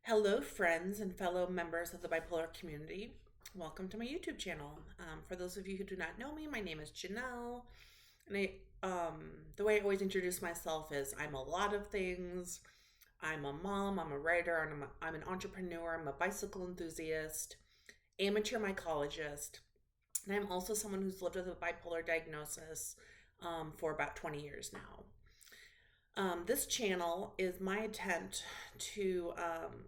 Hello, friends and fellow members of the bipolar community. Welcome to my YouTube channel. For those of you who do not know me, my name is Jenell, and the way I always introduce myself is I'm a lot of things. I'm a mom, I'm a writer, and I'm an entrepreneur. I'm a bicycle enthusiast, amateur mycologist, and I'm also someone who's lived with a bipolar diagnosis for about 20 years now. This channel is my attempt to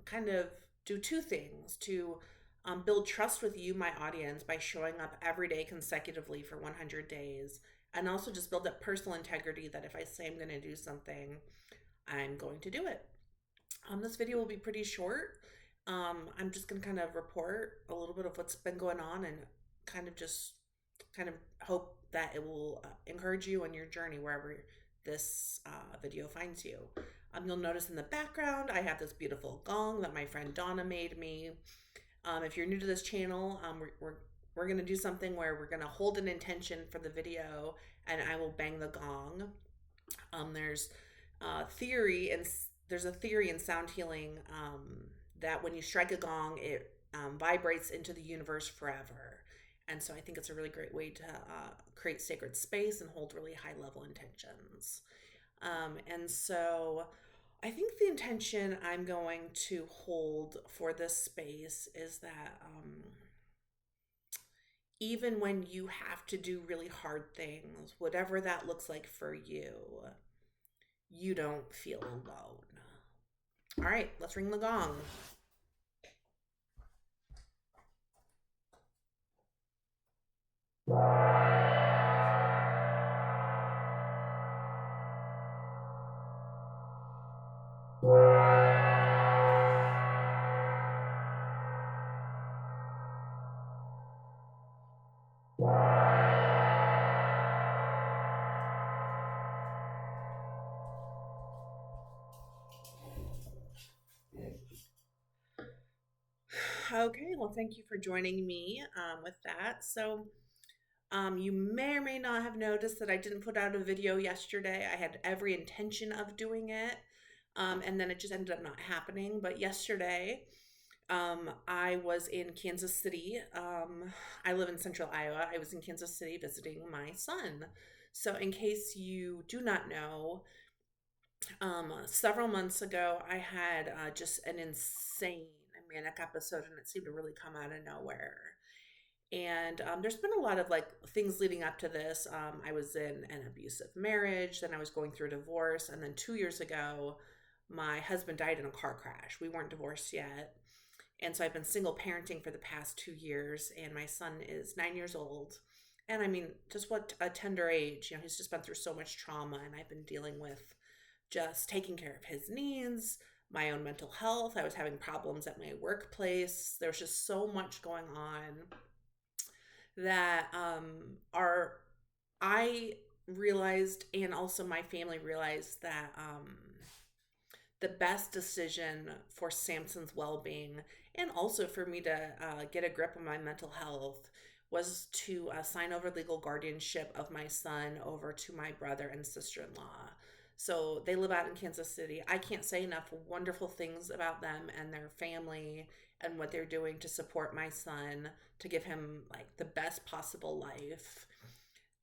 kind of do two things to build trust with you, my audience, by showing up every day consecutively for 100 days, and also just build up personal integrity that if I say I'm going to do something, I'm going to do it. This video will be pretty short. I'm just going to kind of report a little bit of what's been going on and kind of hope that it will encourage you on your journey wherever this video finds you. You'll notice in the background I have this beautiful gong that my friend Donna made me. If you're new to this channel, we're going to do something where we're going to hold an intention for the video and I will bang the gong. There's there's a theory in sound healing that when you strike a gong, it vibrates into the universe forever. And so I think it's a really great way to create sacred space and hold really high level intentions. And so I think the intention I'm going to hold for this space is that even when you have to do really hard things, whatever that looks like for you, you don't feel alone. All right, let's ring the gong. Okay, well, thank you for joining me with that. You may or may not have noticed that I didn't put out a video yesterday. I had every intention of doing it, and then it just ended up not happening. But yesterday, I was in Kansas City. I live in central Iowa. I was in Kansas City visiting my son. So, in case you do not know, several months ago, I had just an insane manic episode, and it seemed to really come out of nowhere. And there's been a lot of like things leading up to this. I was in an abusive marriage, then I was going through a divorce, and then 2 years ago, my husband died in a car crash. We weren't divorced yet. And so I've been single parenting for the past 2 years, and my son is 9 years old. And I mean, just what a tender age. You know, he's just been through so much trauma, and I've been dealing with just taking care of his needs, my own mental health. I was having problems at my workplace. There was just so much going on that I realized, and also my family realized, that the best decision for Samson's well-being and also for me to get a grip on my mental health was to sign over legal guardianship of my son over to my brother and sister-in-law. So they live out in Kansas City. I can't say enough wonderful things about them and their family and what they're doing to support my son, to give him like the best possible life.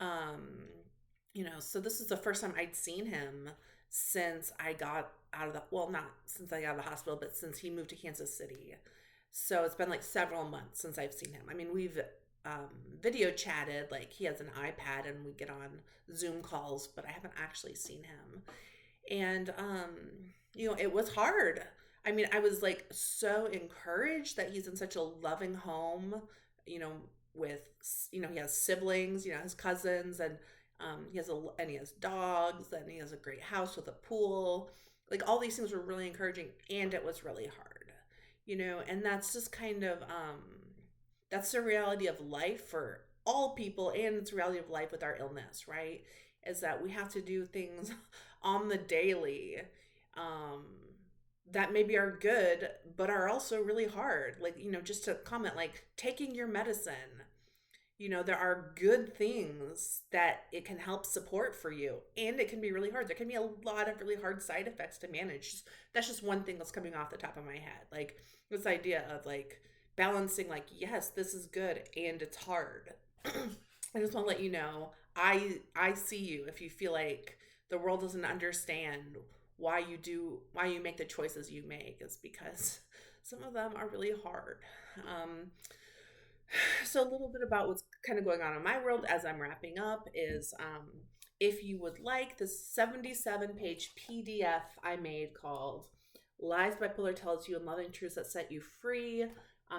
Um, so this is the first time I'd seen him since I got out of the, well, not since I got out of the hospital, but since he moved to Kansas City. So it's been like several months since I've seen him. I mean, we've video chatted, like he has an iPad and we get on Zoom calls, but I haven't actually seen him. And, it was hard. I mean, I was like so encouraged that he's in such a loving home, you know, with, he has siblings, his cousins, and he has dogs, and he has a great house with a pool. Like all these things were really encouraging, and it was really hard, and that's just kind of, that's the reality of life for all people, and it's the reality of life with our illness, right? Is that we have to do things on the daily um, that maybe are good, but are also really hard. Like, just to comment, like taking your medicine, there are good things that it can help support for you, and it can be really hard. There can be a lot of really hard side effects to manage. That's just one thing that's coming off the top of my head. Like this idea of like balancing, like, yes, this is good and it's hard. I just want to let you know, I see you if you feel like the world doesn't understand why you make the choices you make, is because some of them are really hard. Um, so a little bit about what's kind of going on in my world as I'm wrapping up is, if you would like the 77-page PDF I made called Lies Bipolar Tells You and Loving Truths That Set You Free,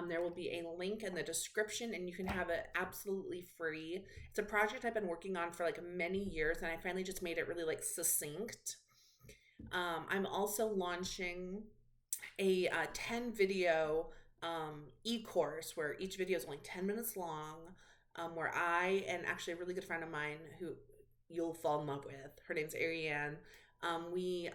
there will be a link in the description and you can have it absolutely free. It's a project I've been working on for like many years, and I finally just made it really like succinct. I'm also launching a 10 video e-course where each video is only 10 minutes long, where I and actually a really good friend of mine who you'll fall in love with, her name's Ariane, we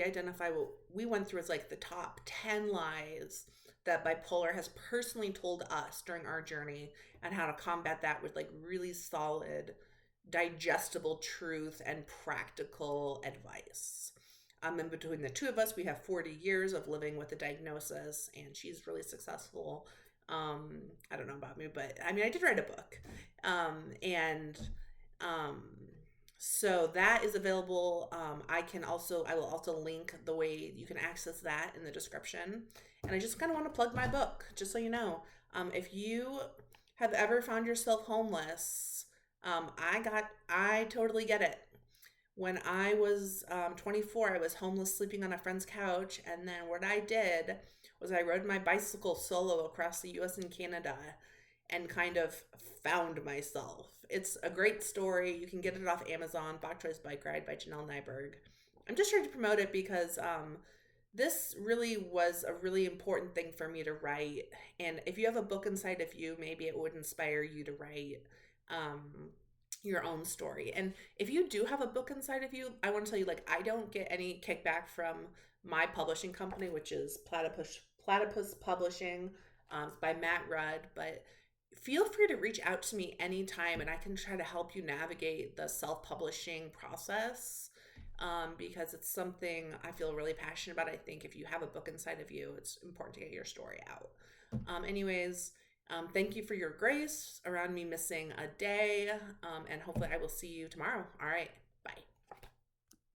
identify what we went through as like the top 10 lies that bipolar has personally told us during our journey, and how to combat that with like really solid digestible truth and practical advice. In between the two of us, we have 40 years of living with the diagnosis, and she's really successful. I don't know about me, but I mean, I did write a book. And um, so that is available. I will also link the way you can access that in the description. And I just kind of want to plug my book, just so you know. If you have ever found yourself homeless, I totally get it. When I was 24, I was homeless, sleeping on a friend's couch. And then what I did was I rode my bicycle solo across the US and Canada and kind of found myself. It's a great story. You can get it off Amazon, Bok Choi's Bike Ride by Jenell. I'm just trying to promote it because this really was a really important thing for me to write. And if you have a book inside of you, maybe it would inspire you to write your own story. And if you do have a book inside of you, I want to tell you, like, I don't get any kickback from my publishing company, which is Platypus Publishing. It's by Matt Rudd, but feel free to reach out to me anytime and I can try to help you navigate the self-publishing process, because it's something I feel really passionate about. I think if you have a book inside of you, it's important to get your story out. Thank you for your grace around me missing a day, and hopefully I will see you tomorrow. All right.